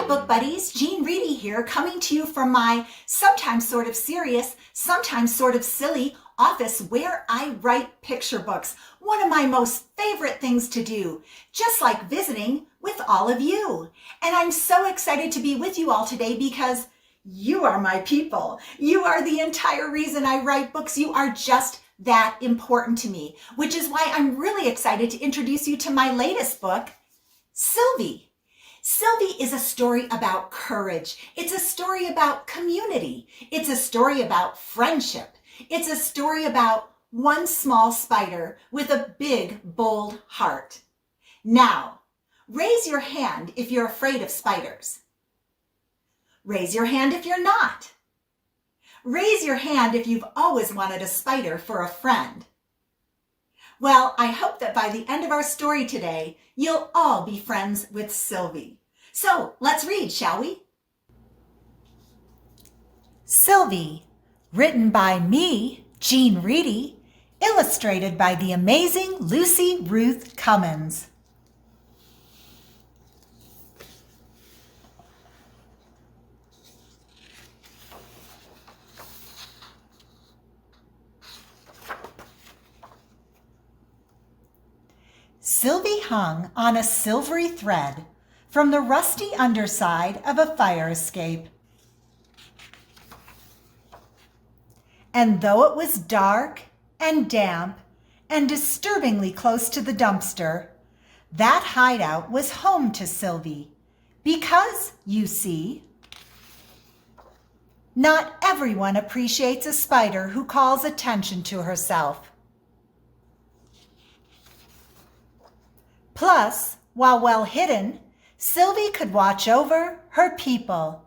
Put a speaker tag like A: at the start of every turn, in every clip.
A: Hi book buddies, Jean Reidy here, coming to you from my sometimes sort of serious, sometimes sort of silly office where I write picture books. One of my most favorite things to do, just like visiting with all of you. And I'm so excited to be with you all today because you are my people. You are the entire reason I write books. You are just that important to me, which is why I'm really excited to introduce you to my latest book, Sylvie. Sylvie is a story about courage. It's a story about community. It's a story about friendship. It's a story about one small spider with a big, bold heart. Now, raise your hand if you're afraid of spiders. Raise your hand if you're not. Raise your hand if you've always wanted a spider for a friend. Well, I hope that by the end of our story today, you'll all be friends with Sylvie. So let's read, shall we? Sylvie, written by me, Jean Reidy, illustrated by the amazing Lucy Ruth Cummins. Sylvie hung on a silvery thread from the rusty underside of a fire escape. And though it was dark and damp and disturbingly close to the dumpster, that hideout was home to Sylvie because, you see, not everyone appreciates a spider who calls attention to herself. Plus, while well hidden, Sylvie could watch over her people.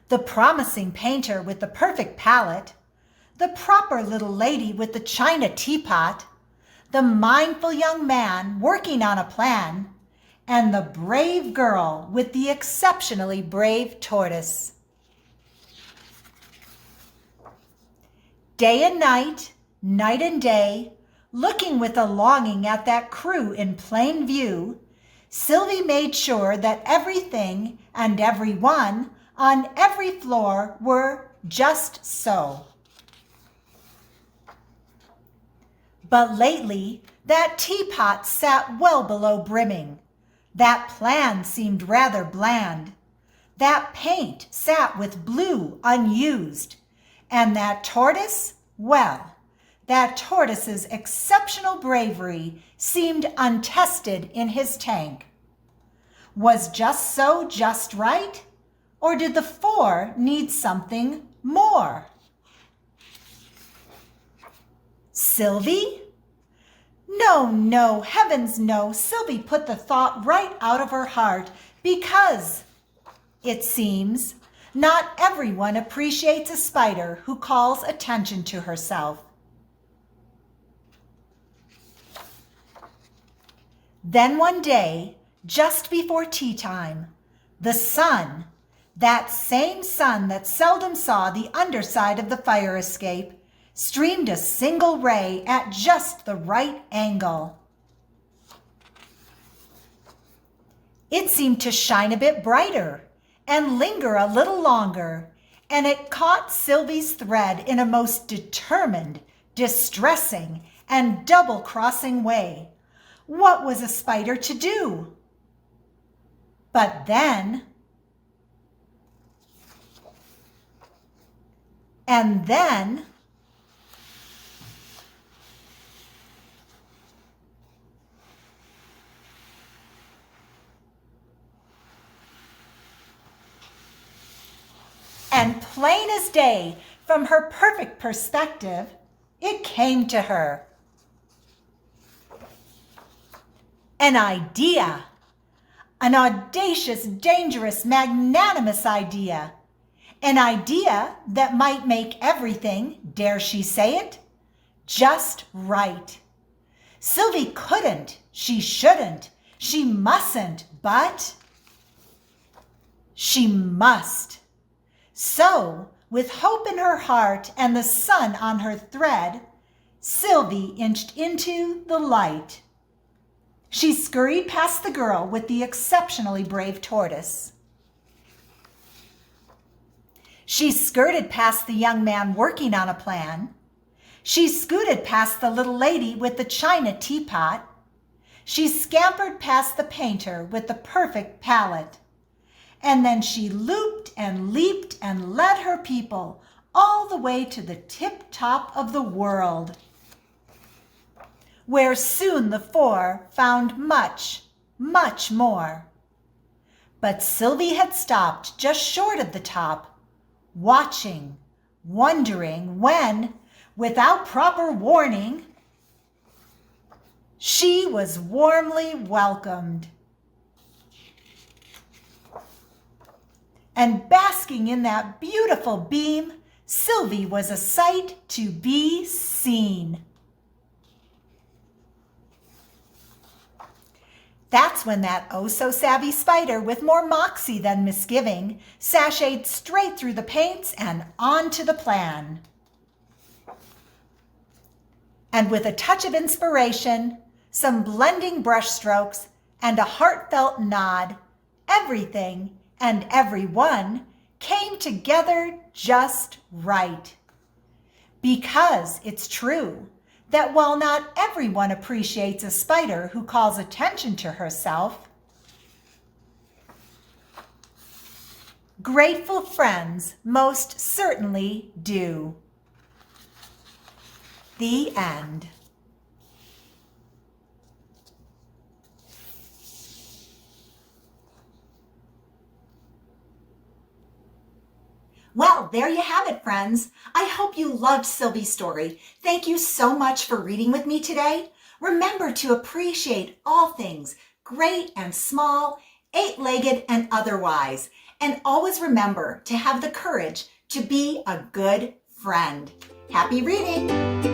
A: The promising painter with the perfect palette, the proper little lady with the china teapot, the mindful young man working on a plan, and the brave girl with the exceptionally brave tortoise. Day and night, night and day, looking with a longing at that crew in plain view, Sylvie made sure that everything and everyone on every floor were just so. But lately, that teapot sat well below brimming. That plan seemed rather bland. That paint sat with blue unused. And that tortoise, well, that tortoise's exceptional bravery seemed untested in his tank. Was just so just right? Or did the four need something more? Sylvie? No, heavens no. Sylvie put the thought right out of her heart because, it seems, not everyone appreciates a spider who calls attention to herself. Then one day, just before tea time, the sun, that same sun that seldom saw the underside of the fire escape, streamed a single ray at just the right angle. It seemed to shine a bit brighter and linger a little longer, and it caught Sylvie's thread in a most determined, distressing, and double-crossing way. What was a spider to do? But then, and plain as day, from her perfect perspective, it came to her. An idea, an audacious, dangerous, magnanimous idea, an idea that might make everything, dare she say it, just right. Sylvie couldn't, she shouldn't, she mustn't, but she must. So, with hope in her heart and the sun on her thread, Sylvie inched into the light. She scurried past the girl with the exceptionally brave tortoise. She skirted past the young man working on a plan. She scooted past the little lady with the china teapot. She scampered past the painter with the perfect palette. And then she looped and leaped and led her people all the way to the tip-top of the world, where soon the four found much, much more. But Sylvie had stopped just short of the top, watching, wondering when, without proper warning, she was warmly welcomed. And basking in that beautiful beam, Sylvie was a sight to be seen. That's when that oh-so-savvy spider with more moxie than misgiving sashayed straight through the paints and onto the plan. And with a touch of inspiration, some blending brush strokes, and a heartfelt nod, everything and everyone came together just right. Because it's true that while not everyone appreciates a spider who calls attention to herself, grateful friends most certainly do. The end. Well, there you have it, friends. I hope you loved Sylvie's story. Thank you so much for reading with me today. Remember to appreciate all things, great and small, eight-legged and otherwise. And always remember to have the courage to be a good friend. Happy reading!